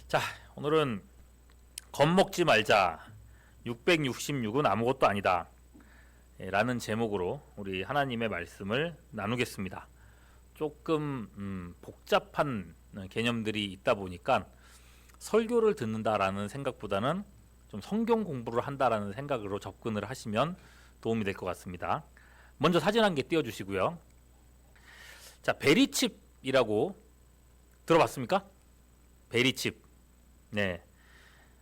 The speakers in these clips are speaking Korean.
자, 오늘은 겁먹지 말자. 666은 아무것도 아니다. 라는 제목으로 우리 하나님의 말씀을 나누겠습니다. 조금 복잡한 개념들이 있다 보니까 설교를 듣는다라는 생각보다는 좀 성경 공부를 한다라는 생각으로 접근을 하시면 도움이 될 것 같습니다. 먼저 사진 한 개 띄워주시고요. 자, 베리칩이라고 들어봤습니까? 베리칩. 네,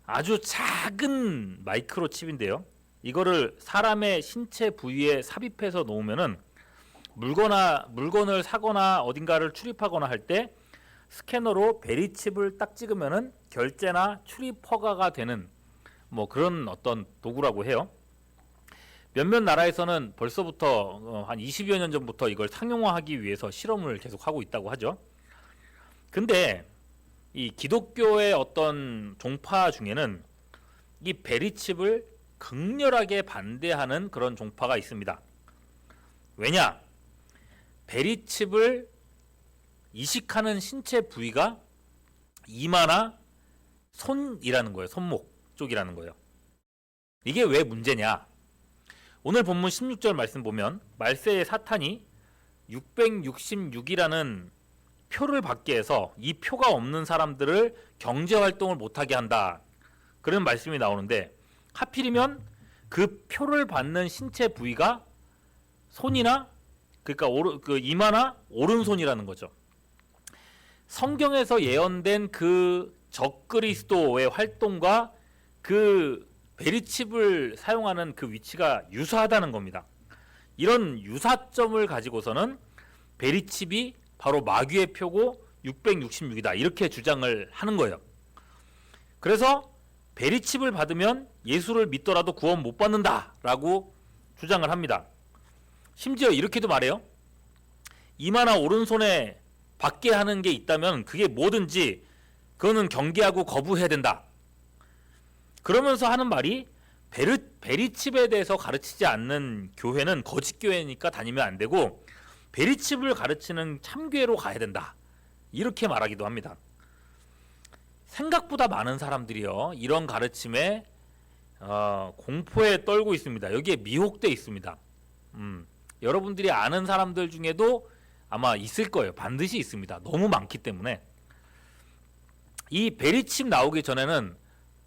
아주 작은 마이크로칩인데요. 이거를 사람의 신체 부위에 삽입해서 놓으면은 물건을 사거나 어딘가를 출입하거나 할 때 스캐너로 베리칩을 딱 찍으면은 결제나 출입 허가가 되는 뭐 그런 어떤 도구라고 해요. 몇몇 나라에서는 벌써부터 한 20여 년 전부터 이걸 상용화하기 위해서 실험을 계속 하고 있다고 하죠. 근데 이 기독교의 어떤 종파 중에는 이 베리칩을 극렬하게 반대하는 그런 종파가 있습니다. 왜냐? 베리칩을 이식하는 신체 부위가 이마나 손이라는 거예요. 손목 쪽이라는 거예요. 이게 왜 문제냐? 오늘 본문 16절 말씀 보면 말세의 사탄이 666이라는 표를 받게 해서 이 표가 없는 사람들을 경제활동을 못하게 한다. 그런 말씀이 나오는데 하필이면 그 표를 받는 신체 부위가 손이나 그러니까 이마나 오른손이라는 거죠. 성경에서 예언된 그 적그리스도의 활동과 그 베리칩을 사용하는 그 위치가 유사하다는 겁니다. 이런 유사점을 가지고서는 베리칩이 바로 마귀의 표고 666이다 이렇게 주장을 하는 거예요. 그래서 베리칩을 받으면 예수를 믿더라도 구원 못 받는다 라고 주장을 합니다. 심지어 이렇게도 말해요. 이마나 오른손에 받게 하는 게 있다면 그게 뭐든지 그거는 경계하고 거부해야 된다. 그러면서 하는 말이 베리칩에 대해서 가르치지 않는 교회는 거짓 교회니까 다니면 안 되고 베리칩을 가르치는 참교회로 가야 된다. 이렇게 말하기도 합니다. 생각보다 많은 사람들이요. 이런 가르침에 공포에 떨고 있습니다. 여기에 미혹돼 있습니다. 여러분들이 아는 사람들 중에도 아마 있을 거예요. 반드시 있습니다. 너무 많기 때문에. 이 베리칩 나오기 전에는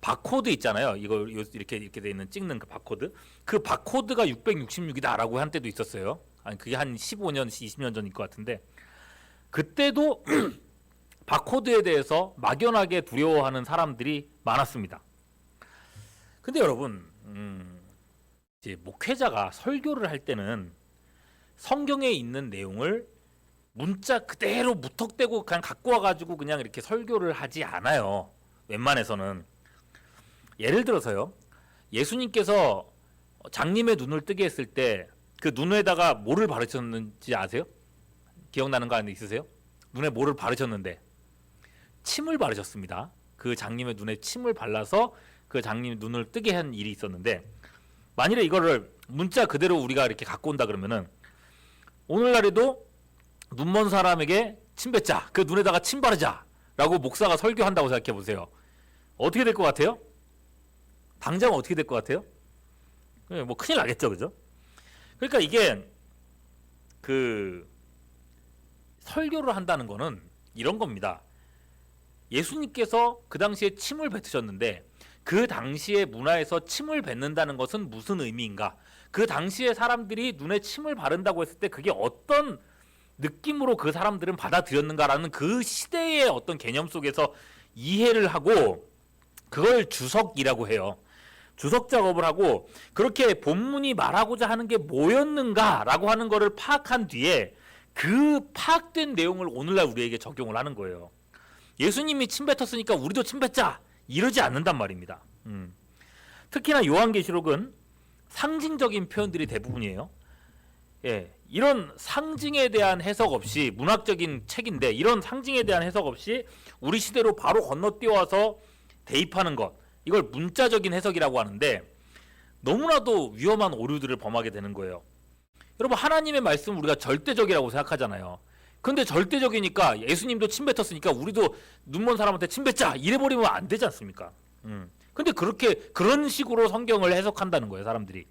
바코드 있잖아요. 이거 이렇게 돼 있는 찍는 그 바코드. 그 바코드가 666이다라고 한 때도 있었어요. 아니 그게 한 15년, 20년 전일 것 같은데 그때도 바코드에 대해서 막연하게 두려워하는 사람들이 많았습니다. 근데 여러분, 이제 목회자가 설교를 할 때는 성경에 있는 내용을 문자 그대로 무턱대고 그냥 갖고 와가지고 그냥 이렇게 설교를 하지 않아요. 웬만해서는. 예를 들어서요. 예수님께서 장님의 눈을 뜨게 했을 때 그 눈에다가 뭐를 바르셨는지 아세요? 기억나는 거 있으세요? 눈에 뭐를 바르셨는데 침을 바르셨습니다. 그 장님의 눈에 침을 발라서 그 장님의 눈을 뜨게 한 일이 있었는데 만일에 이거를 문자 그대로 우리가 이렇게 갖고 온다 그러면은 오늘날에도 눈먼 사람에게 침 뱉자. 그 눈에다가 침 바르자. 라고 목사가 설교한다고 생각해 보세요. 어떻게 될 것 같아요? 당장 어떻게 될 것 같아요? 뭐 큰일 나겠죠. 그죠? 그러니까 이게 그 설교를 한다는 거는 이런 겁니다. 예수님께서 그 당시에 침을 뱉으셨는데 그 당시의 문화에서 침을 뱉는다는 것은 무슨 의미인가? 그 당시에 사람들이 눈에 침을 바른다고 했을 때 그게 어떤 느낌으로 그 사람들은 받아들였는가라는 그 시대의 어떤 개념 속에서 이해를 하고 그걸 주석이라고 해요. 주석 작업을 하고 그렇게 본문이 말하고자 하는 게 뭐였는가라고 하는 거를 파악한 뒤에 그 파악된 내용을 오늘날 우리에게 적용을 하는 거예요. 예수님이 침 뱉었으니까 우리도 침 뱉자 이러지 않는단 말입니다. 특히나 요한계시록은 상징적인 표현들이 대부분이에요. 예, 이런 상징에 대한 해석 없이 문학적인 책인데 이런 상징에 대한 해석 없이 우리 시대로 바로 건너뛰어와서 대입하는 것 이걸 문자적인 해석이라고 하는데 너무나도 위험한 오류들을 범하게 되는 거예요. 여러분 하나님의 말씀 우리가 절대적이라고 생각하잖아요. 근데 절대적이니까 예수님도 침 뱉었으니까 우리도 눈먼 사람한테 침 뱉자 이래버리면 안 되지 않습니까? 근데 그런 식으로 성경을 해석한다는 거예요, 사람들이.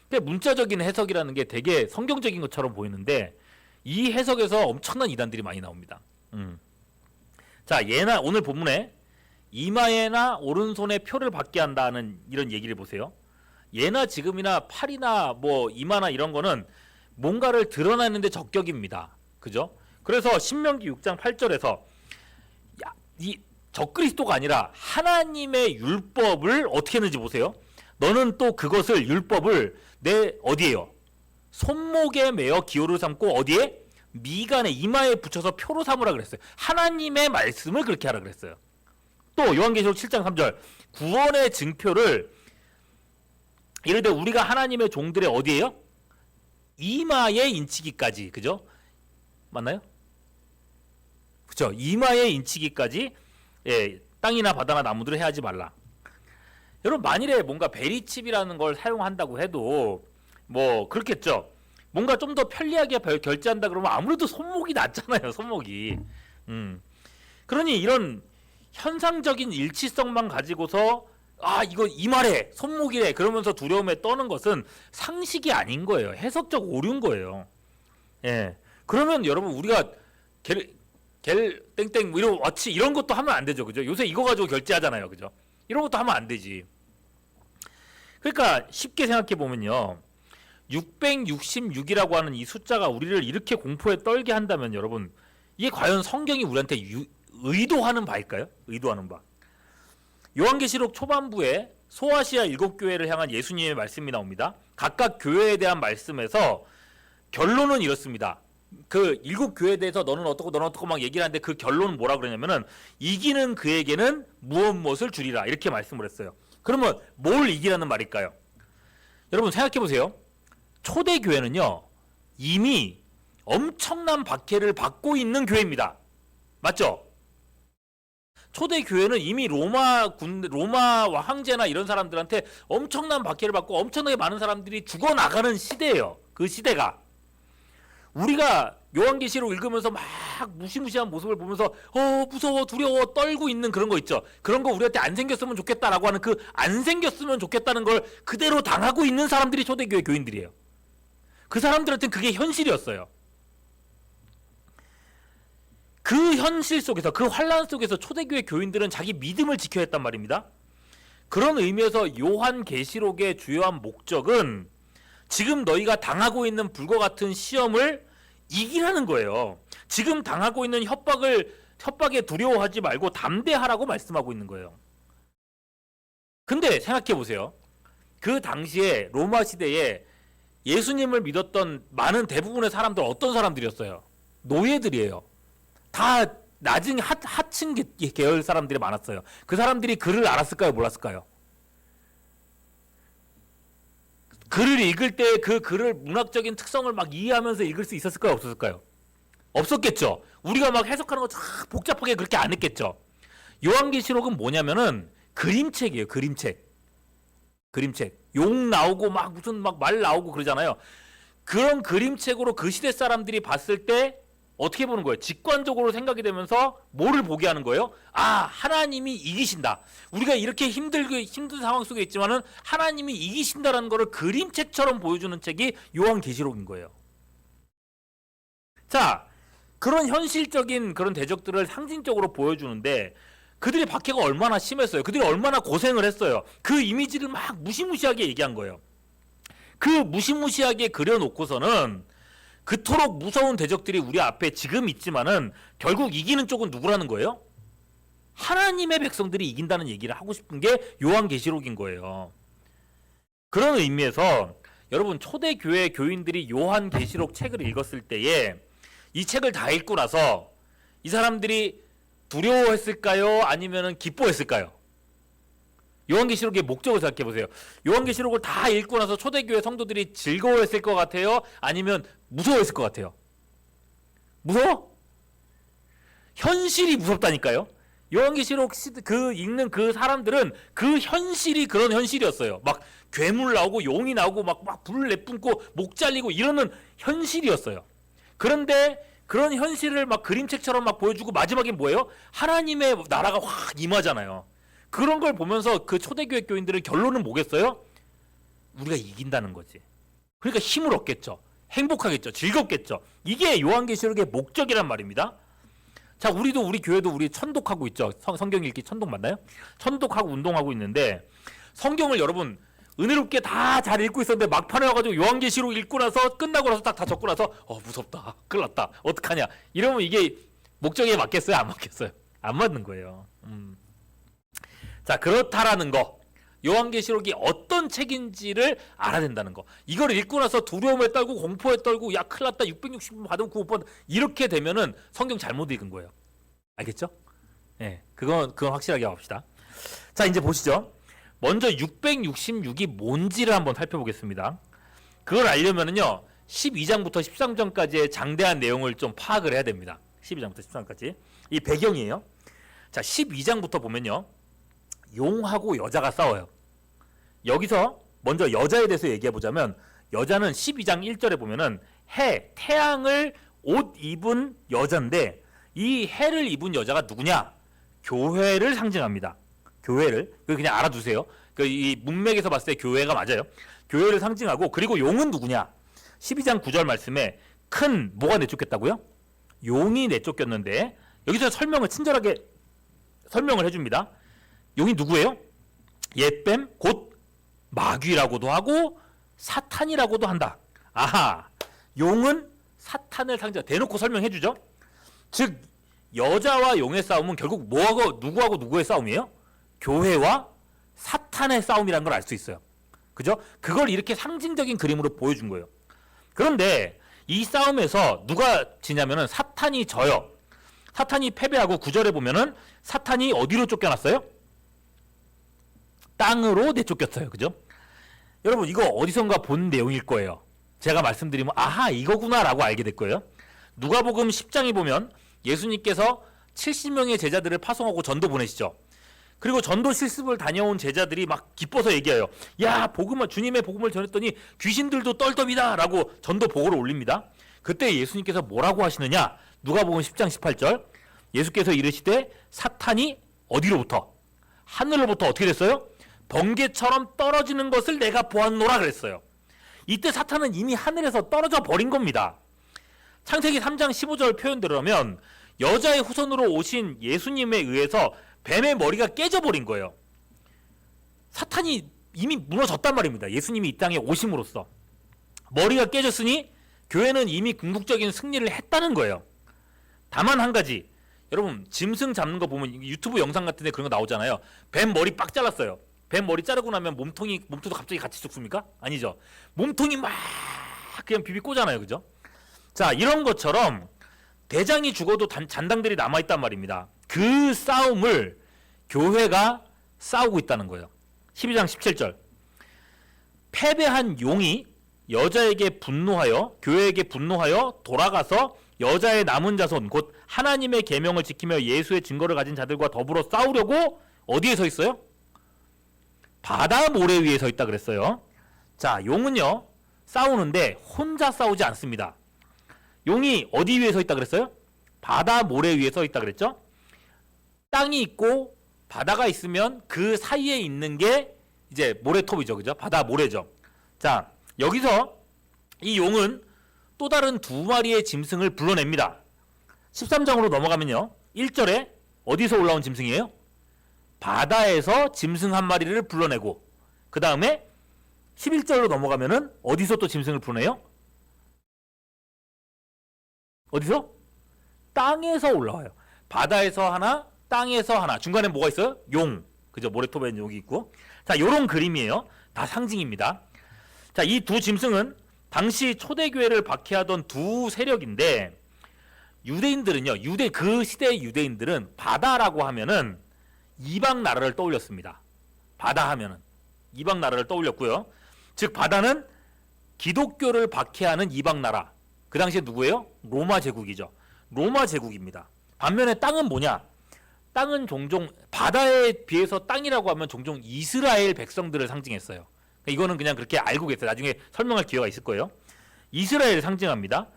근데 문자적인 해석이라는 게 되게 성경적인 것처럼 보이는데 이 해석에서 엄청난 이단들이 많이 나옵니다. 자, 예나 오늘 본문에 이마에나 오른손에 표를 받게 한다는 이런 얘기를 보세요. 예나 지금이나 팔이나 뭐 이마나 이런 거는 뭔가를 드러내는데 적격입니다. 그죠? 그래서 신명기 6장 8절에서 이 적그리스도가 아니라 하나님의 율법을 어떻게 했는지 보세요. 너는 또 그것을 율법을 내 어디에요? 손목에 매어 기호를 삼고 어디에? 미간에 이마에 붙여서 표로 삼으라 그랬어요. 하나님의 말씀을 그렇게 하라 그랬어요. 또 요한계시록 7장 3절 구원의 증표를 이를 때 우리가 하나님의 종들의 어디에요? 이마에 인치기까지. 그죠? 맞나요? 그죠? 이마에 인치기까지 예, 땅이나 바다나 나무들을 해하지 말라. 여러분 만일에 뭔가 베리칩이라는 걸 사용한다고 해도 뭐 그렇겠죠. 뭔가 좀 더 편리하게 결제한다 그러면 아무래도 손목이 낫잖아요. 손목이. 그러니 이런 현상적인 일치성만 가지고서 아 이거 이마래 손목이래 그러면서 두려움에 떠는 것은 상식이 아닌 거예요. 해석적 오류인 거예요. 예. 그러면 여러분 우리가 겔 땡땡 뭐 이런 워치 이런 것도 하면 안 되죠. 그죠? 요새 이거 가지고 결제하잖아요. 그죠? 이런 것도 하면 안 되지. 그러니까 쉽게 생각해 보면요. 666이라고 하는 이 숫자가 우리를 이렇게 공포에 떨게 한다면 여러분 이게 과연 성경이 우리한테 의도하는 바일까요? 의도하는 바. 요한계시록 초반부에 소아시아 7교회를 향한 예수님의 말씀이 나옵니다. 각각 교회에 대한 말씀에서 결론은 이렇습니다. 그 7교회에 대해서 너는 어떻고 막 얘기를 하는데 그 결론은 뭐라 그러냐면은 이기는 그에게는 무엇을 주리라 이렇게 말씀을 했어요. 그러면 뭘 이기라는 말일까요? 여러분 생각해 보세요. 초대교회는요 이미 엄청난 박해를 받고 있는 교회입니다. 맞죠? 초대교회는 이미 로마 황제나 이런 사람들한테 엄청난 박해를 받고 엄청나게 많은 사람들이 죽어나가는 시대예요. 그 시대가. 우리가 요한계시록 읽으면서 막 무시무시한 모습을 보면서 무서워 두려워 떨고 있는 그런 거 있죠. 그런 거 우리한테 안 생겼으면 좋겠다라고 하는 그 안 생겼으면 좋겠다는 걸 그대로 당하고 있는 사람들이 초대교회 교인들이에요. 그 사람들한테는 그게 현실이었어요. 그 현실 속에서 그 환란 속에서 초대교회 교인들은 자기 믿음을 지켜야 했단 말입니다. 그런 의미에서 요한계시록의 주요한 목적은 지금 너희가 당하고 있는 불과 같은 시험을 이기라는 거예요. 지금 당하고 있는 협박에 두려워하지 말고 담대하라고 말씀하고 있는 거예요. 근데 생각해 보세요. 그 당시에 로마 시대에 예수님을 믿었던 많은 대부분의 사람들 어떤 사람들이었어요? 노예들이에요. 다 나중 하층 계열 사람들이 많았어요. 그 사람들이 글을 알았을까요? 몰랐을까요? 글을 읽을 때 그 글을 문학적인 특성을 막 이해하면서 읽을 수 있었을까요? 없었을까요? 없었겠죠. 우리가 막 해석하는 거 쫙 복잡하게 그렇게 안 했겠죠. 요한계시록은 뭐냐면은 그림책이에요. 그림책. 용 나오고 막 무슨 막 말 나오고 그러잖아요. 그런 그림책으로 그 시대 사람들이 봤을 때 어떻게 보는 거예요? 직관적으로 생각이 되면서 뭐를 보게 하는 거예요? 아, 하나님이 이기신다. 우리가 이렇게 힘든 상황 속에 있지만은 하나님이 이기신다라는 거를 그림책처럼 보여주는 책이 요한계시록인 거예요. 자, 그런 현실적인 그런 대적들을 상징적으로 보여주는데 그들의 박해가 얼마나 심했어요. 그들이 얼마나 고생을 했어요. 그 이미지를 막 무시무시하게 얘기한 거예요. 그 무시무시하게 그려놓고서는 그토록 무서운 대적들이 우리 앞에 지금 있지만은 결국 이기는 쪽은 누구라는 거예요? 하나님의 백성들이 이긴다는 얘기를 하고 싶은 게 요한계시록인 거예요. 그런 의미에서 여러분 초대교회 교인들이 요한계시록 책을 읽었을 때에 이 책을 다 읽고 나서 이 사람들이 두려워했을까요? 아니면은 기뻐했을까요? 요한계시록의 목적을 생각해 보세요. 요한계시록을 다 읽고 나서 초대교회 성도들이 즐거워했을 것 같아요? 아니면 무서워했을 것 같아요? 무서워? 현실이 무섭다니까요. 요한계시록 그 읽는 그 사람들은 그 현실이 그런 현실이었어요. 막 괴물 나오고 용이 나오고 막 불 내뿜고 목 잘리고 이러는 현실이었어요. 그런데 그런 현실을 막 그림책처럼 막 보여주고 마지막에 뭐예요? 하나님의 나라가 확 임하잖아요. 그런 걸 보면서 그 초대교회 교인들의 결론은 뭐겠어요? 우리가 이긴다는 거지. 그러니까 힘을 얻겠죠. 행복하겠죠. 즐겁겠죠. 이게 요한계시록의 목적이란 말입니다. 자, 우리도 우리 교회도 우리 천독하고 있죠. 성경 읽기 천독 맞나요? 천독하고 운동하고 있는데 성경을 여러분 은혜롭게 다 잘 읽고 있었는데 막판에 와가지고 요한계시록 읽고 나서 끝나고 나서 딱 다 적고 나서 무섭다. 큰일 났다. 어떡하냐. 이러면 이게 목적에 맞겠어요? 안 맞겠어요? 안 맞는 거예요. 자, 그렇다라는 거. 요한계시록이 어떤 책인지를 알아야 된다는 거. 이걸 읽고 나서 두려움에 떨고 공포에 떨고 야 큰일 났다 660번 받으면 9번 이렇게 되면은 성경 잘못 읽은 거예요. 알겠죠? 네, 그건 확실하게 합시다. 자, 이제 보시죠. 먼저 666이 뭔지를 한번 살펴보겠습니다. 그걸 알려면은요 12장부터 13장까지의 장대한 내용을 좀 파악을 해야 됩니다. 12장부터 13장까지 이 배경이에요. 자, 12장부터 보면요 용하고 여자가 싸워요. 여기서 먼저 여자에 대해서 얘기해 보자면 여자는 12장 1절에 보면은 태양을 옷 입은 여자인데 이 해를 입은 여자가 누구냐? 교회를 상징합니다. 교회를 그냥 알아두세요. 이 문맥에서 봤을 때 교회가 맞아요. 교회를 상징하고 그리고 용은 누구냐? 12장 9절 말씀에 큰 뭐가 내쫓겼다고요? 용이 내쫓겼는데 여기서 설명을 친절하게 설명을 해줍니다. 용이 누구예요? 옛뱀 곧 마귀라고도 하고 사탄이라고도 한다. 아하, 용은 사탄을 상징. 대놓고 설명해주죠. 즉 여자와 용의 싸움은 결국 뭐하고 누구하고 누구의 싸움이에요? 교회와 사탄의 싸움이라는 걸 알 수 있어요. 그죠? 그걸 이렇게 상징적인 그림으로 보여준 거예요. 그런데 이 싸움에서 누가 지냐면은 사탄이 져요. 사탄이 패배하고 9절에 보면은 사탄이 어디로 쫓겨났어요? 땅으로 내쫓겼어요. 그죠? 여러분 이거 어디선가 본 내용일 거예요. 제가 말씀드리면 아하 이거구나 라고 알게 될 거예요. 누가복음 10장에 보면 예수님께서 70명의 제자들을 파송하고 전도 보내시죠. 그리고 전도 실습을 다녀온 제자들이 막 기뻐서 얘기해요. 야 주님의 복음을 전했더니 귀신들도 떨떠이다 라고 전도 보고를 올립니다. 그때 예수님께서 뭐라고 하시느냐? 누가복음 10장 18절 예수께서 이르시되 사탄이 어디로부터? 하늘로부터 어떻게 됐어요? 번개처럼 떨어지는 것을 내가 보았노라 그랬어요. 이때 사탄은 이미 하늘에서 떨어져 버린 겁니다. 창세기 3장 15절 표현대로라면 여자의 후손으로 오신 예수님에 의해서 뱀의 머리가 깨져버린 거예요. 사탄이 이미 무너졌단 말입니다. 예수님이 이 땅에 오심으로써 머리가 깨졌으니 교회는 이미 궁극적인 승리를 했다는 거예요. 다만 한 가지, 여러분 짐승 잡는 거 보면 유튜브 영상 같은 데 그런 거 나오잖아요. 뱀 머리 빡 잘랐어요. 뱀 머리 자르고 나면 몸통도 갑자기 같이 죽습니까? 아니죠. 몸통이 막 그냥 비비꼬잖아요. 그죠? 자, 이런 것처럼 대장이 죽어도 잔당들이 남아있단 말입니다. 그 싸움을 교회가 싸우고 있다는 거예요. 12장 17절 패배한 용이 여자에게 분노하여 교회에게 분노하여 돌아가서 여자의 남은 자손 곧 하나님의 계명을 지키며 예수의 증거를 가진 자들과 더불어 싸우려고 어디에 서 있어요? 바다 모래 위에 서 있다 그랬어요. 자, 용은요 싸우는데 혼자 싸우지 않습니다. 용이 어디 위에 서 있다 그랬어요? 바다 모래 위에 서 있다 그랬죠? 땅이 있고 바다가 있으면 그 사이에 있는 게 이제 모래톱이죠. 그죠? 바다 모래죠. 자, 여기서 이 용은 또 다른 두 마리의 짐승을 불러냅니다. 13장으로 넘어가면요. 1절에 어디서 올라온 짐승이에요? 바다에서 짐승 한 마리를 불러내고 그 다음에 11절로 넘어가면은 어디서 또 짐승을 불러내요? 어디서? 땅에서 올라와요. 바다에서 하나, 땅에서 하나. 중간에 뭐가 있어요? 용. 그죠? 모래톱에 용이 있고. 자, 요런 그림이에요. 다 상징입니다. 자, 이 두 짐승은 당시 초대교회를 박해하던 두 세력인데 유대인들은요. 그 시대의 유대인들은 바다라고 하면은 이방 나라를 떠올렸습니다. 바다 하면은 이방 나라를 떠올렸고요. 즉 바다는 기독교를 박해하는 이방 나라. 그 당시에 누구예요? 로마 제국이죠. 로마 제국입니다. 반면에 땅은 뭐냐? 땅은 종종 바다에 비해서 땅이라고 하면 종종 이스라엘 백성들을 상징했어요. 이거는 그냥 그렇게 알고 계세요. 나중에 설명할 기회가 있을 거예요. 이스라엘을 상징합니다.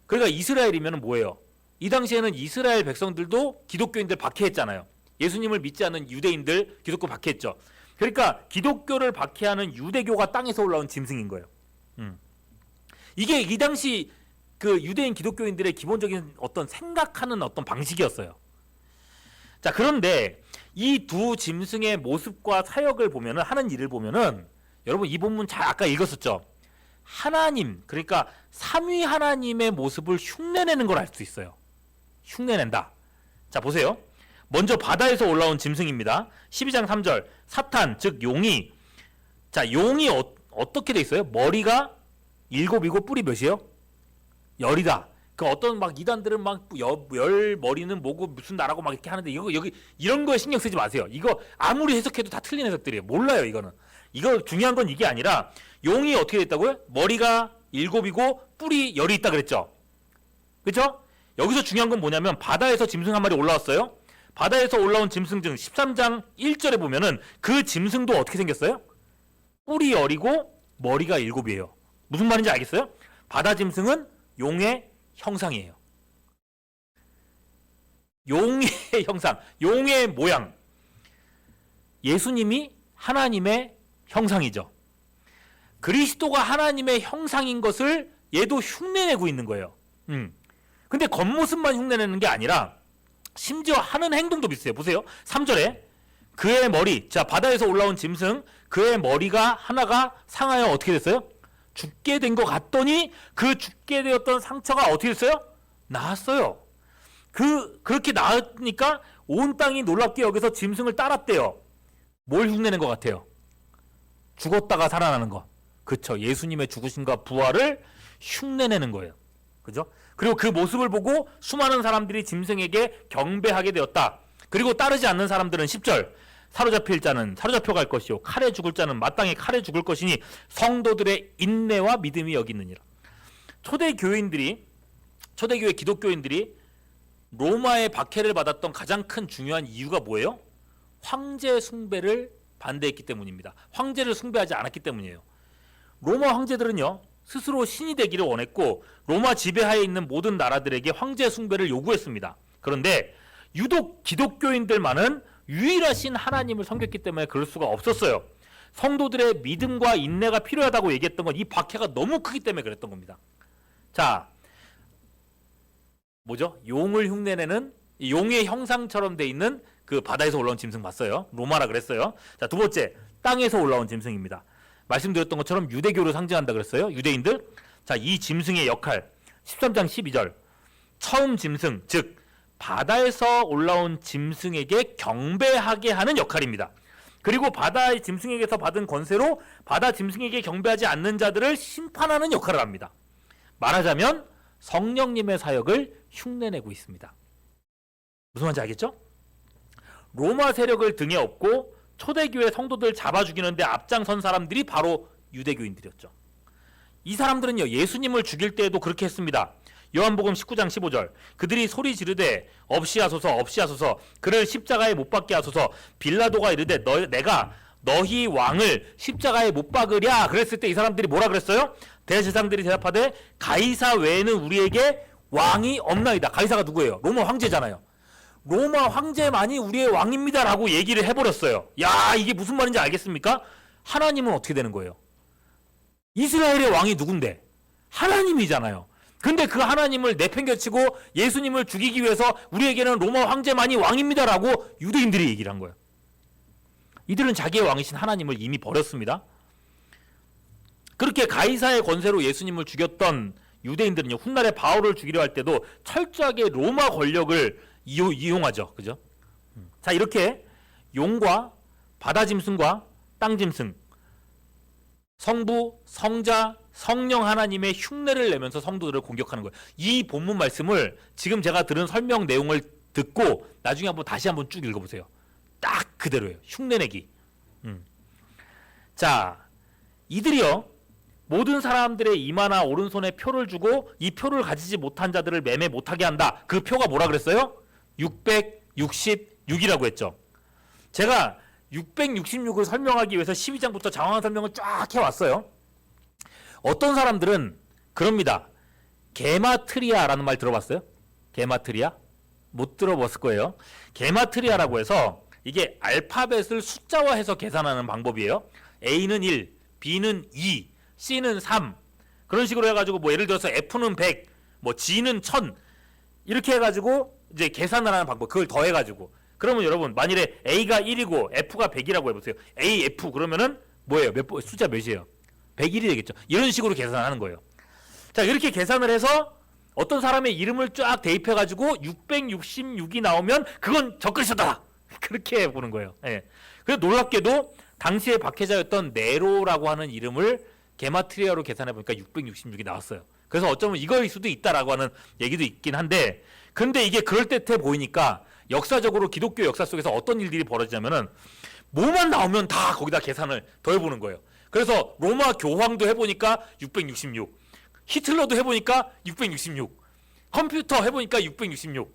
그러니까 이스라엘이면 뭐예요? 이 당시에는 이스라엘 백성들도 기독교인들 박해했잖아요. 예수님을 믿지 않는 유대인들 기독교 박해했죠. 그러니까 기독교를 박해하는 유대교가 땅에서 올라온 짐승인 거예요. 이게 이 당시 그 유대인 기독교인들의 기본적인 어떤 생각하는 어떤 방식이었어요. 자, 그런데 이 두 짐승의 모습과 사역을 보면은, 하는 일을 보면은, 여러분 이 본문 잘 아까 읽었었죠. 하나님, 그러니까 삼위 하나님의 모습을 흉내내는 걸 알 수 있어요. 흉내낸다. 자, 보세요. 먼저 바다에서 올라온 짐승입니다. 12장 3절. 사탄, 즉 용이. 자, 용이 어떻게 돼 있어요? 머리가 7이고 뿔이 몇이에요? 10이다. 그 어떤 막 이단들은 막 열 머리는 뭐고 무슨 나라고 막 이렇게 하는데, 이거 여기 이런 거에 신경 쓰지 마세요. 이거 아무리 해석해도 다 틀린 해석들이에요. 몰라요, 이거는. 이거 중요한 건 이게 아니라, 용이 어떻게 됐다고요? 머리가 7이고 뿔이 10이 있다 그랬죠. 그렇죠? 여기서 중요한 건 뭐냐면, 바다에서 짐승 한 마리 올라왔어요. 바다에서 올라온 짐승 중 13장 1절에 보면은 그 짐승도 어떻게 생겼어요? 뿔이 10이고 머리가 7이에요. 무슨 말인지 알겠어요? 바다 짐승은 용의 형상이에요. 용의 형상, 용의 모양. 예수님이 하나님의 형상이죠. 그리스도가 하나님의 형상인 것을 얘도 흉내내고 있는 거예요. 근데 겉모습만 흉내내는 게 아니라 심지어 하는 행동도 비슷해요. 보세요. 3절에 그의 머리, 자, 바다에서 올라온 짐승, 그의 머리가 하나가 상하여 어떻게 됐어요? 죽게 된 것 같더니 그 죽게 되었던 상처가 어떻게 됐어요? 나았어요. 그렇게 나으니까 온 땅이 놀랍게 여기서 짐승을 따랐대요. 뭘 흉내낸 것 같아요? 죽었다가 살아나는 거. 그쵸. 예수님의 죽으심과 부활을 흉내내는 거예요. 그죠? 그리고 그 모습을 보고 수많은 사람들이 짐승에게 경배하게 되었다. 그리고 따르지 않는 사람들은 10절. 사로잡힐 자는 사로잡혀 갈 것이요 칼에 죽을 자는 마땅히 칼에 죽을 것이니 성도들의 인내와 믿음이 여기 있느니라. 초대교회 기독교인들이 로마의 박해를 받았던 가장 큰 중요한 이유가 뭐예요? 황제 숭배를 반대했기 때문입니다. 황제를 숭배하지 않았기 때문이에요. 로마 황제들은요, 스스로 신이 되기를 원했고 로마 지배하에 있는 모든 나라들에게 황제 숭배를 요구했습니다. 그런데 유독 기독교인들만은 유일하신 하나님을 섬겼기 때문에 그럴 수가 없었어요. 성도들의 믿음과 인내가 필요하다고 얘기했던 건 이 박해가 너무 크기 때문에 그랬던 겁니다. 자, 뭐죠? 용을 흉내내는 용의 형상처럼 돼 있는 그 바다에서 올라온 짐승 봤어요. 로마라 그랬어요. 자, 두 번째, 땅에서 올라온 짐승입니다. 말씀드렸던 것처럼 유대교를 상징한다 그랬어요. 유대인들. 자, 이 짐승의 역할 13장 12절. 처음 짐승, 즉 바다에서 올라온 짐승에게 경배하게 하는 역할입니다. 그리고 바다의 짐승에게서 받은 권세로 바다 짐승에게 경배하지 않는 자들을 심판하는 역할을 합니다. 말하자면 성령님의 사역을 흉내내고 있습니다. 무슨 말인지 알겠죠? 로마 세력을 등에 업고 초대교회 성도들 잡아 죽이는데 앞장선 사람들이 바로 유대교인들이었죠. 이 사람들은요, 예수님을 죽일 때에도 그렇게 했습니다. 요한복음 19장 15절. 그들이 소리 지르되 없이 하소서 없이 하소서 그를 십자가에 못 박게 하소서. 빌라도가 이르되 내가 너희 왕을 십자가에 못 박으랴. 그랬을 때 이 사람들이 뭐라 그랬어요? 대제사장들이 대답하되 가이사 외에는 우리에게 왕이 없나이다. 가이사가 누구예요? 로마 황제잖아요. 로마 황제만이 우리의 왕입니다 라고 얘기를 해버렸어요. 야, 이게 무슨 말인지 알겠습니까? 하나님은 어떻게 되는 거예요? 이스라엘의 왕이 누군데? 하나님이잖아요. 근데 그 하나님을 내팽개치고 예수님을 죽이기 위해서 우리에게는 로마 황제만이 왕입니다라고 유대인들이 얘기를 한 거예요. 이들은 자기의 왕이신 하나님을 이미 버렸습니다. 그렇게 가이사의 권세로 예수님을 죽였던 유대인들은요, 훗날에 바울을 죽이려 할 때도 철저하게 로마 권력을 이용하죠. 그죠? 자, 이렇게 용과 바다 짐승과 땅 짐승, 성부, 성자, 성령 하나님의 흉내를 내면서 성도들을 공격하는 거예요. 이 본문 말씀을 지금 제가 들은 설명 내용을 듣고 나중에 다시 한번 쭉 읽어보세요. 딱 그대로예요. 흉내내기. 자, 이들이요, 모든 사람들의 이마나 오른손에 표를 주고 이 표를 가지지 못한 자들을 매매 못하게 한다. 그 표가 뭐라 그랬어요? 666이라고 했죠. 제가 666을 설명하기 위해서 12장부터 장황한 설명을 쫙 해왔어요. 어떤 사람들은 그럽니다. 게마트리아라는 말 들어봤어요? 게마트리아? 못 들어봤을 거예요. 게마트리아라고 해서 이게 알파벳을 숫자화해서 계산하는 방법이에요. A는 1, B는 2, C는 3 그런 식으로 해가지고 뭐 예를 들어서 F는 100, 뭐 G는 1000 이렇게 해가지고 이제 계산을 하는 방법. 그걸 더해가지고 그러면 여러분 만일에 A가 1이고 F가 100이라고 해보세요. A, F 그러면은 뭐예요? 숫자 몇이에요? 101이 되겠죠. 이런 식으로 계산하는 거예요. 자 이렇게 계산을 해서 어떤 사람의 이름을 쫙 대입해가지고 666이 나오면 그건 적그리스도다. 그렇게 보는 거예요. 예. 그래서 놀랍게도 당시에 박해자였던 네로라고 하는 이름을 게마트리아로 계산해 보니까 666이 나왔어요. 그래서 어쩌면 이거일 수도 있다라고 하는 얘기도 있긴 한데, 근데 이게 그럴듯해 보이니까 역사적으로 기독교 역사 속에서 어떤 일들이 벌어지냐면은 뭐만 나오면 다 거기다 계산을 더해보는 거예요. 그래서 로마 교황도 해보니까 666, 히틀러도 해보니까 666, 컴퓨터 해보니까 666,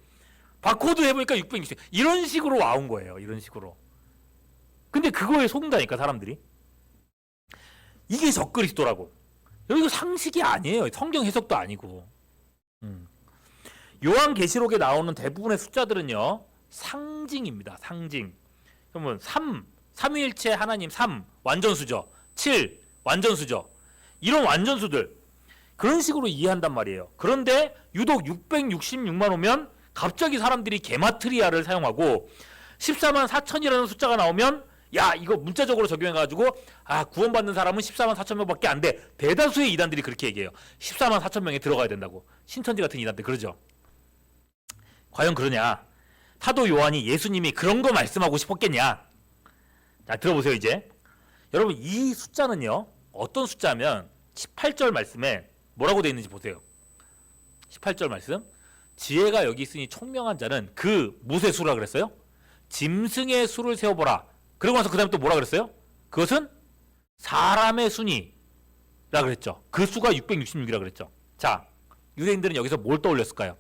바코드 해보니까 666 이런 식으로 와온 거예요. 이런 식으로. 근데 그거에 속는다니까 사람들이. 이게 적그리스도라고. 이거 상식이 아니에요. 성경 해석도 아니고. 요한계시록에 나오는 대부분의 숫자들은요 상징입니다. 상징. 그러면 3, 삼위일체 하나님 3 완전수죠. 7 완전수죠. 이런 완전수들 그런 식으로 이해한단 말이에요. 그런데 유독 666만 오면 갑자기 사람들이 게마트리아를 사용하고 14만 4천이라는 숫자가 나오면 야 이거 문자적으로 적용해가지고 구원받는 사람은 14만 4천 명밖에 안 돼. 대다수의 이단들이 그렇게 얘기해요. 14만 4천 명에 들어가야 된다고. 신천지 같은 이단들 그러죠. 과연 그러냐? 사도 요한이 예수님이 그런 거 말씀하고 싶었겠냐? 자 들어보세요 이제. 여러분 이 숫자는요 어떤 숫자면 18절 말씀에 뭐라고 되어 있는지 보세요. 18절 말씀. 지혜가 여기 있으니 총명한 자는 그 무엇의 수라 그랬어요? 짐승의 수를 세어보라. 그러고 나서 그 다음에 또 뭐라 그랬어요? 그것은 사람의 순이라 그랬죠. 그 수가 666이라 그랬죠. 자, 유대인들은 여기서 뭘 떠올렸을까요?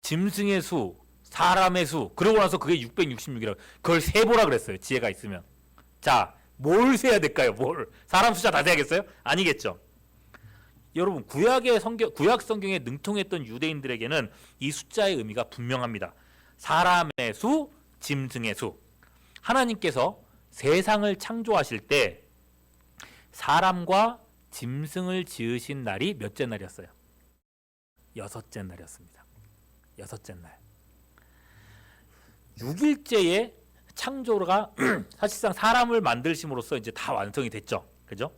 짐승의 수, 사람의 수, 그러고 나서 그게 666이라고. 그걸 세보라 그랬어요. 지혜가 있으면. 자, 뭘 세야 될까요? 뭘? 사람 숫자 다 세야겠어요? 아니겠죠. 여러분, 구약 성경에 능통했던 유대인들에게는 이 숫자의 의미가 분명합니다. 사람의 수, 짐승의 수. 하나님께서 세상을 창조하실 때 사람과 짐승을 지으신 날이 몇째 날이었어요? 6째 날이었습니다. 6째 날. 6일째의 창조가 사실상 사람을 만들심으로써 이제 다 완성이 됐죠. 그죠?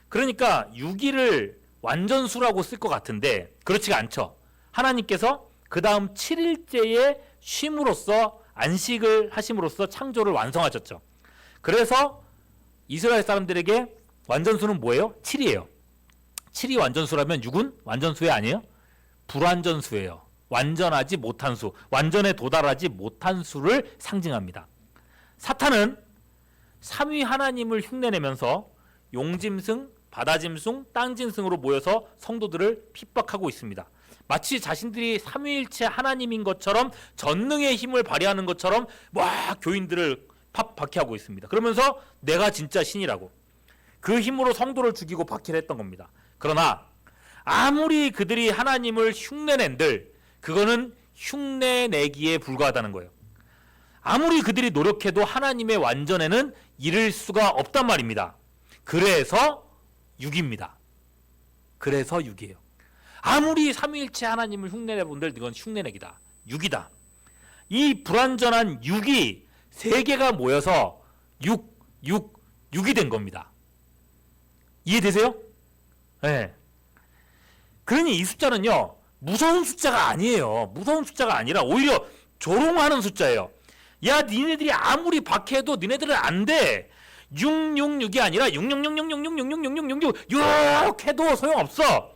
그러니까 6일을 완전수라고 쓸 것 같은데 그렇지가 않죠. 하나님께서 그 다음 7일째에 쉼으로써 안식을 하심으로써 창조를 완성하셨죠. 그래서 이스라엘 사람들에게 완전수는 뭐예요? 7이에요. 7이 완전수라면 6은 완전수에 아니에요? 불완전수예요. 완전하지 못한 수, 완전에 도달하지 못한 수를 상징합니다. 사탄은 삼위 하나님을 흉내내면서 용짐승, 바다짐승, 땅짐승으로 모여서 성도들을 핍박하고 있습니다. 마치 자신들이 삼위일체 하나님인 것처럼 전능의 힘을 발휘하는 것처럼 막 교인들을 박해하고 있습니다. 그러면서 내가 진짜 신이라고 그 힘으로 성도를 죽이고 박해를 했던 겁니다. 그러나 아무리 그들이 하나님을 흉내낸들 그거는 흉내내기에 불과하다는 거예요. 아무리 그들이 노력해도 하나님의 완전에는 이를 수가 없단 말입니다. 그래서 6입니다. 그래서 6이에요. 아무리 삼위일체 하나님을 흉내내본들 이건 흉내내기다. 6이다. 이 불완전한 6이 세 개가 모여서 6이 된 겁니다. 이해되세요? 네. 그러니 이 숫자는요 무서운 숫자가 아니에요. 무서운 숫자가 아니라 오히려 조롱하는 숫자예요. 야 니네들이 아무리 박해도 니네들은 안 돼. 666이 아니라 66666666666 이렇게 해도 소용없어.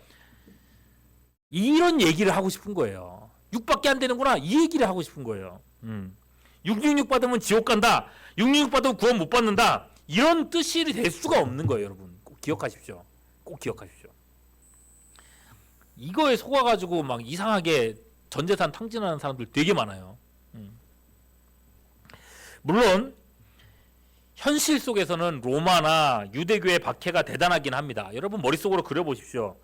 이런 얘기를 하고 싶은 거예요. 6밖에 안 되는구나 이 얘기를 하고 싶은 거예요. 666 받으면 지옥 간다. 666 받으면 구원 못 받는다. 이런 뜻이 될 수가 없는 거예요. 여러분 꼭 기억하십시오. 꼭 기억하십시오. 이거에 속아가지고 막 이상하게 전재산 탕진하는 사람들 되게 많아요. 물론 현실 속에서는 로마나 유대교의 박해가 대단하긴 합니다. 여러분 머릿속으로 그려보십시오.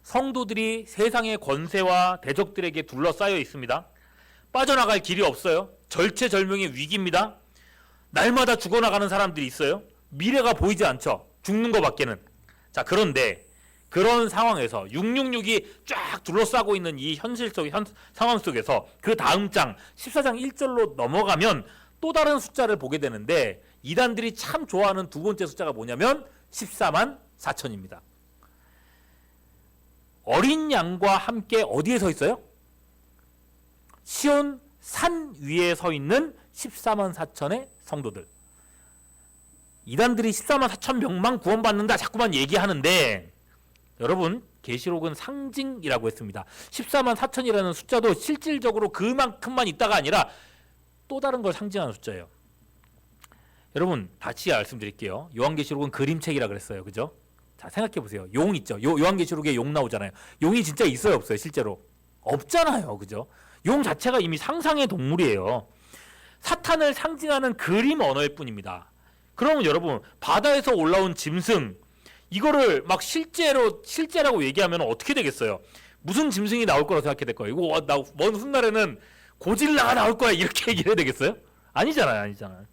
성도들이 세상의 권세와 대적들에게 둘러싸여 있습니다. 빠져나갈 길이 없어요. 절체절명의 위기입니다. 날마다 죽어나가는 사람들이 있어요. 미래가 보이지 않죠. 죽는 것밖에는. 자, 그런데 그런 상황에서 666이 쫙 둘러싸고 있는 이 현실 속 상황 속에서 그 다음 장 14장 1절로 넘어가면 또 다른 숫자를 보게 되는데 이단들이 참 좋아하는 두 번째 숫자가 뭐냐면 14만 4천입니다. 어린 양과 함께 어디에 서 있어요? 시온 산 위에 서 있는 14만 4천의 성도들. 이단들이 14만 4천 명만 구원받는다 자꾸만 얘기하는데 여러분 계시록은 상징이라고 했습니다. 14만 4천이라는 숫자도 실질적으로 그만큼만 있다가 아니라 또 다른 걸 상징하는 숫자예요. 여러분 다시 말씀드릴게요. 요한계시록은 그림책이라 그랬어요. 그죠? 자, 생각해 보세요. 용 있죠. 요한계시록에 용 나오잖아요. 용이 진짜 있어요, 없어요? 실제로 없잖아요. 그죠? 용 자체가 이미 상상의 동물이에요. 사탄을 상징하는 그림 언어일 뿐입니다. 그러면 여러분 바다에서 올라온 짐승 이거를 막 실제라고 얘기하면 어떻게 되겠어요? 무슨 짐승이 나올 거라고 생각해야 될 거예요? 이거 먼 훗날에는 고질라가 나올 거야 이렇게 얘기를 해야 되겠어요? 아니잖아요.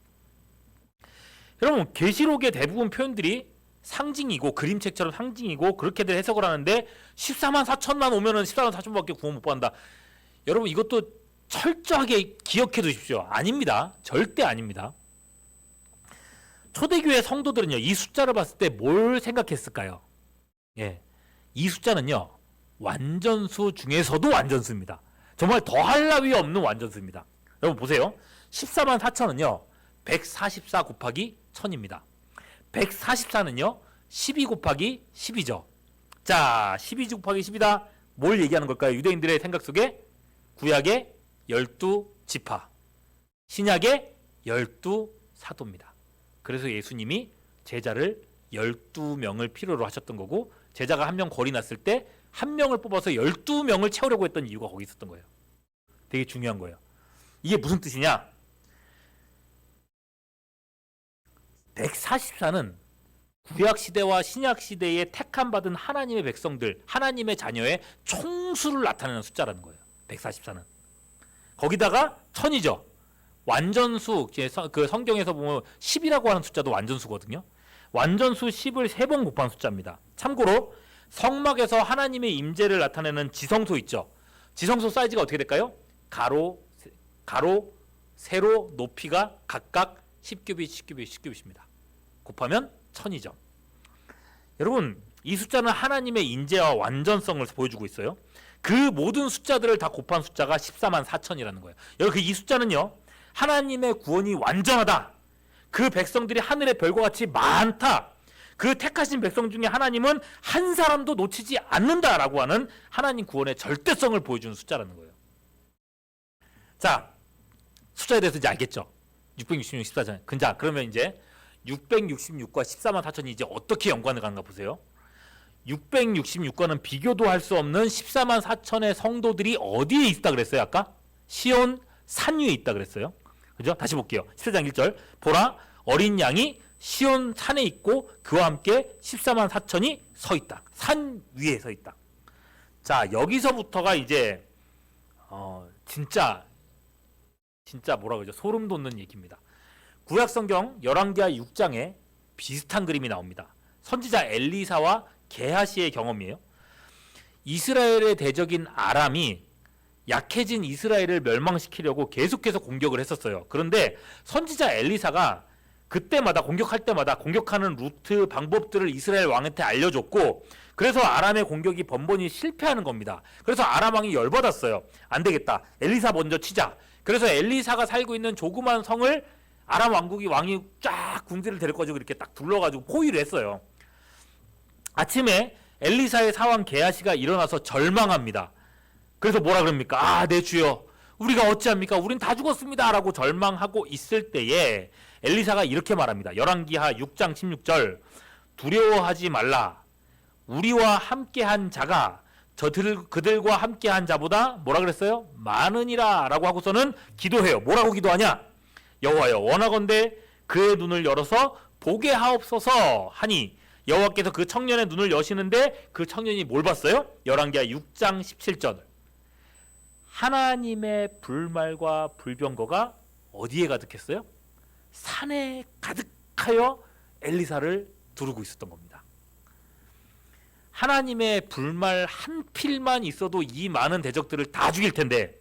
여러분 계시록의 대부분 표현들이 상징이고 그림책처럼 상징이고 그렇게들 해석을 하는데 14만 4천만 오면은 14만 4천밖에 구원 못 받는다. 여러분 이것도 철저하게 기억해 두십시오. 아닙니다. 절대 아닙니다. 초대교회 성도들은요 이 숫자를 봤을 때 뭘 생각했을까요? 예, 이 숫자는요 완전수 중에서도 완전수입니다. 정말 더할 나위 없는 완전수입니다. 여러분 보세요. 14만 4천은요 144 곱하기 1000입니다. 144는요 12 곱하기 10이죠. 자, 12 곱하기 10이다. 뭘 얘기하는 걸까요? 유대인들의 생각 속에 구약의 12지파, 신약의 12사도입니다. 그래서 예수님이 제자를 12명을 필요로 하셨던 거고 제자가 한 명 거리 났을 때 한 명을 뽑아서 12명을 채우려고 했던 이유가 거기 있었던 거예요. 되게 중요한 거예요. 이게 무슨 뜻이냐? 144는 구약시대와 신약시대에 택함받은 하나님의 백성들, 하나님의 자녀의 총수를 나타내는 숫자라는 거예요. 144는. 거기다가 1000이죠. 완전수, 그 성경에서 보면 10이라고 하는 숫자도 완전수거든요. 완전수 10을 3번 곱한 숫자입니다. 참고로 성막에서 하나님의 임재를 나타내는 지성소 있죠. 지성소 사이즈가 어떻게 될까요? 가로, 세로, 높이가 각각 10규빗, 10규빗, 10규빗입니다. 곱하면 1000이죠. 여러분 이 숫자는 하나님의 인재와 완전성을 보여주고 있어요. 그 모든 숫자들을 다 곱한 숫자가 14만 4천이라는 거예요. 여러분 이 숫자는요 하나님의 구원이 완전하다. 그 백성들이 하늘의 별과 같이 많다. 그 택하신 백성 중에 하나님은 한 사람도 놓치지 않는다라고 하는 하나님 구원의 절대성을 보여주는 숫자라는 거예요. 자, 숫자에 대해서 이제 알겠죠? 666, 14전. 근자 그러면 이제 666과 14만 4천이 이제 어떻게 연관을 가는가 보세요. 666과는 비교도 할 수 없는 14만 4천의 성도들이 어디에 있다 그랬어요? 아까? 시온 산 위에 있다 그랬어요. 그죠? 다시 볼게요. 14장 1절. 보라, 어린 양이 시온 산에 있고 그와 함께 14만 4천이 서 있다. 산 위에 서 있다. 자, 여기서부터가 이제 진짜 뭐라 그러죠? 소름 돋는 얘기입니다. 구약 성경 열왕기하 6장에 비슷한 그림이 나옵니다. 선지자 엘리사와 게하시의 경험이에요. 이스라엘의 대적인 아람이 약해진 이스라엘을 멸망시키려고 계속해서 공격을 했었어요. 그런데 선지자 엘리사가 그때마다 공격할 때마다 공격하는 루트 방법들을 이스라엘 왕한테 알려줬고 그래서 아람의 공격이 번번이 실패하는 겁니다. 그래서 아람 왕이 열받았어요. 안 되겠다. 엘리사 먼저 치자. 그래서 엘리사가 살고 있는 조그만 성을 아람 왕이 쫙 군대를 데려가지고 이렇게 딱 둘러가지고 포위를 했어요. 아침에 엘리사의 사왕 게하시가 일어나서 절망합니다. 그래서 뭐라 그럽니까? 내 주여, 우리가 어찌합니까? 우린 다 죽었습니다. 라고 절망하고 있을 때에 엘리사가 이렇게 말합니다. 열왕기하 6장 16절. 두려워하지 말라. 우리와 함께한 자가 그들과 함께한 자보다 뭐라 그랬어요? 많으니라 라고 하고서는 기도해요. 뭐라고 기도하냐? 여호와여, 원하건대 그의 눈을 열어서 보게 하옵소서 하니 여호와께서 그 청년의 눈을 여시는데 그 청년이 뭘 봤어요? 열왕기하 6장 17절. 하나님의 불말과 불병거가 어디에 가득했어요? 산에 가득하여 엘리사를 두르고 있었던 겁니다. 하나님의 불말 한 필만 있어도 이 많은 대적들을 다 죽일 텐데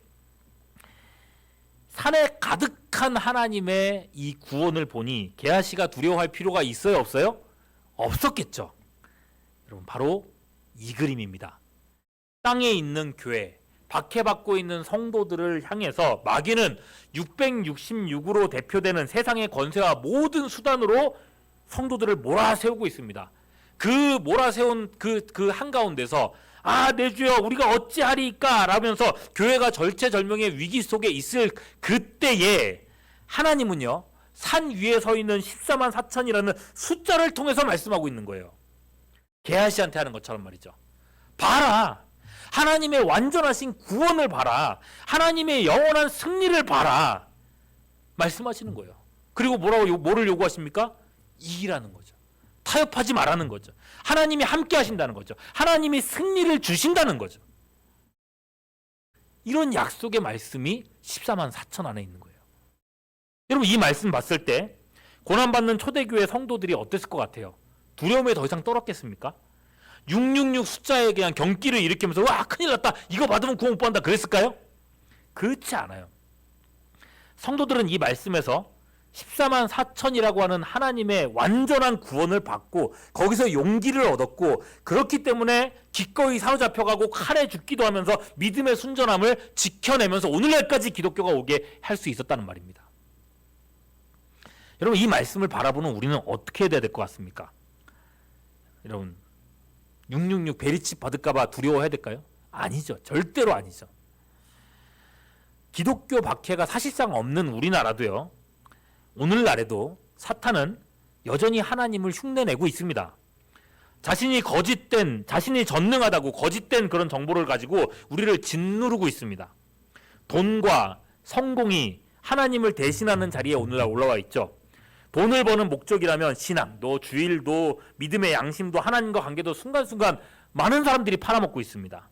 산에 가득한 하나님의 이 구원을 보니 게하시가 두려워할 필요가 있어요, 없어요? 없었겠죠. 여러분, 바로 이 그림입니다. 땅에 있는 교회, 박해받고 있는 성도들을 향해서 마귀는 666으로 대표되는 세상의 권세와 모든 수단으로 성도들을 몰아세우고 있습니다. 그 몰아세운 그 한가운데서 내 주여 우리가 어찌하리까 라면서 교회가 절체절명의 위기 속에 있을 그때에 하나님은요, 산 위에 서 있는 14만 4천이라는 숫자를 통해서 말씀하고 있는 거예요. 게하시한테 하는 것처럼 말이죠. 봐라, 하나님의 완전하신 구원을 봐라, 하나님의 영원한 승리를 봐라 말씀하시는 거예요. 그리고 뭐를 요구하십니까? 이기라는 거죠. 타협하지 말라는 거죠. 하나님이 함께 하신다는 거죠. 하나님이 승리를 주신다는 거죠. 이런 약속의 말씀이 14만 4천 안에 있는 거예요. 여러분, 이 말씀 봤을 때 고난받는 초대교회 성도들이 어땠을 것 같아요? 두려움에 더 이상 떨었겠습니까? 666 숫자에 그냥 경기를 일으키면서 와 큰일 났다, 이거 받으면 구원 못 받는다 그랬을까요? 그렇지 않아요. 성도들은 이 말씀에서 14만 4천이라고 하는 하나님의 완전한 구원을 받고 거기서 용기를 얻었고, 그렇기 때문에 기꺼이 사로잡혀가고 칼에 죽기도 하면서 믿음의 순전함을 지켜내면서 오늘날까지 기독교가 오게 할 수 있었다는 말입니다. 여러분, 이 말씀을 바라보는 우리는 어떻게 해야 될 것 같습니까? 여러분, 666 베리칩 받을까봐 두려워해야 될까요? 아니죠. 절대로 아니죠. 기독교 박해가 사실상 없는 우리나라도요, 오늘날에도 사탄은 여전히 하나님을 흉내내고 있습니다. 자신이 전능하다고 거짓된 그런 정보를 가지고 우리를 짓누르고 있습니다. 돈과 성공이 하나님을 대신하는 자리에 오늘날 올라와 있죠. 돈을 버는 목적이라면 신앙도, 주일도, 믿음의 양심도, 하나님과 관계도 순간순간 많은 사람들이 팔아먹고 있습니다.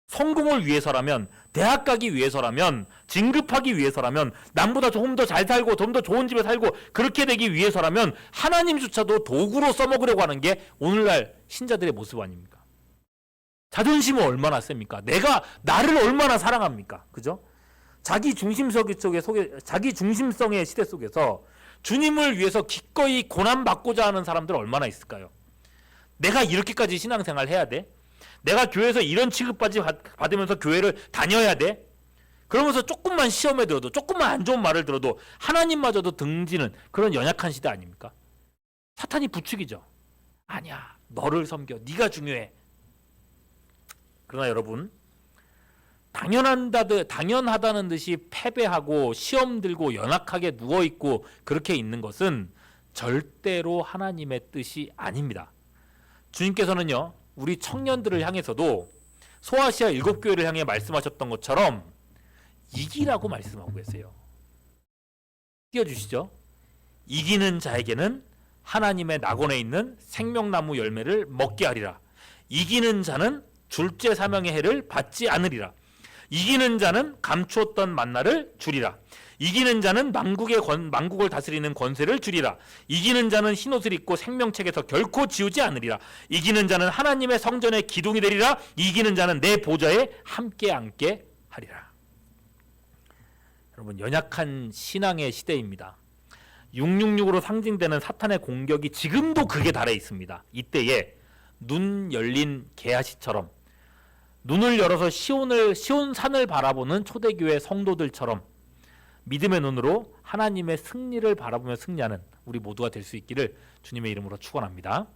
성공을 위해서라면, 대학 가기 위해서라면, 진급하기 위해서라면, 남보다 조금 더 잘 살고 좀 더 좋은 집에 살고 그렇게 되기 위해서라면 하나님조차도 도구로 써먹으려고 하는 게 오늘날 신자들의 모습 아닙니까? 자존심은 얼마나 셉니까? 내가 나를 얼마나 사랑합니까? 그죠? 자기 중심성의 시대 속에서 주님을 위해서 기꺼이 고난받고자 하는 사람들 얼마나 있을까요? 내가 이렇게까지 신앙생활 해야 돼? 내가 교회에서 이런 취급까지 받으면서 교회를 다녀야 돼? 그러면서 조금만 시험에 들어도, 조금만 안 좋은 말을 들어도 하나님마저도 등지는 그런 연약한 시대 아닙니까? 사탄이 부추기죠. 아니야, 너를 섬겨, 네가 중요해. 그러나 여러분, 당연하다는 듯이 패배하고 시험 들고 연약하게 누워있고 그렇게 있는 것은 절대로 하나님의 뜻이 아닙니다. 주님께서는요, 우리 청년들을 향해서도 소아시아 7교회를 향해 말씀하셨던 것처럼 이기라고 말씀하고 계세요. 띄워주시죠. 이기는 자에게는 하나님의 낙원에 있는 생명나무 열매를 먹게 하리라. 이기는 자는 둘째 사명의 해를 받지 않으리라. 이기는 자는 감추었던 만나를 주리라. 이기는 자는 만국을 다스리는 권세를 주리라. 이기는 자는 흰옷을 입고 생명책에서 결코 지우지 않으리라. 이기는 자는 하나님의 성전의 기둥이 되리라. 이기는 자는 내 보좌에 함께 앉게 하리라. 여러분, 연약한 신앙의 시대입니다. 666으로 상징되는 사탄의 공격이 지금도 극에 달해 있습니다. 이때에 눈 열린 게하시처럼, 눈을 열어서 시온 산을 바라보는 초대교회 성도들처럼 믿음의 눈으로 하나님의 승리를 바라보며 승리하는 우리 모두가 될 수 있기를 주님의 이름으로 축원합니다.